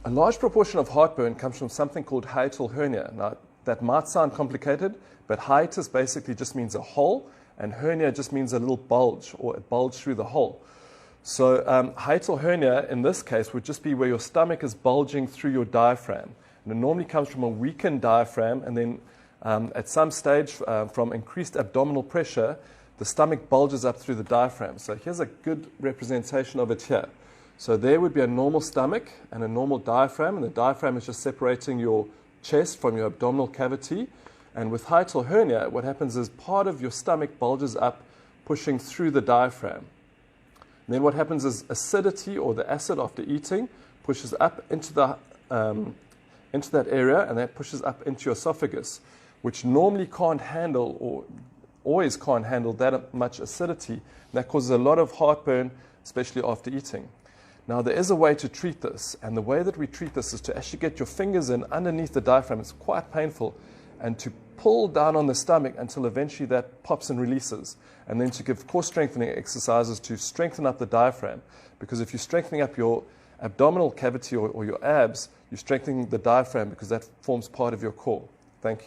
A large proportion of heartburn comes from something called hiatal hernia. Now, that might sound complicated, but hiatus basically just means a hole, and hernia just means a little bulge, or a bulge through the hole. So hiatal hernia, in this case, would just be where your stomach is bulging through your diaphragm. And it normally comes from a weakened diaphragm, and then at some stage, from increased abdominal pressure, the stomach bulges up through the diaphragm. So here's a good representation of it here. So there would be a normal stomach and a normal diaphragm, and the diaphragm is just separating your chest from your abdominal cavity. And with hiatal hernia, what happens is part of your stomach bulges up, pushing through the diaphragm. And then what happens is acidity, or the acid after eating, pushes up into that area, and that pushes up into your esophagus, which normally can't handle, or always can't handle, that much acidity. And that causes a lot of heartburn, especially after eating. Now, there is a way to treat this, and the way that we treat this is to actually get your fingers in underneath the diaphragm. It's quite painful, and to pull down on the stomach until eventually that pops and releases, and then to give core strengthening exercises to strengthen up the diaphragm, because if you're strengthening up your abdominal cavity or your abs, you're strengthening the diaphragm, because that forms part of your core. Thank you.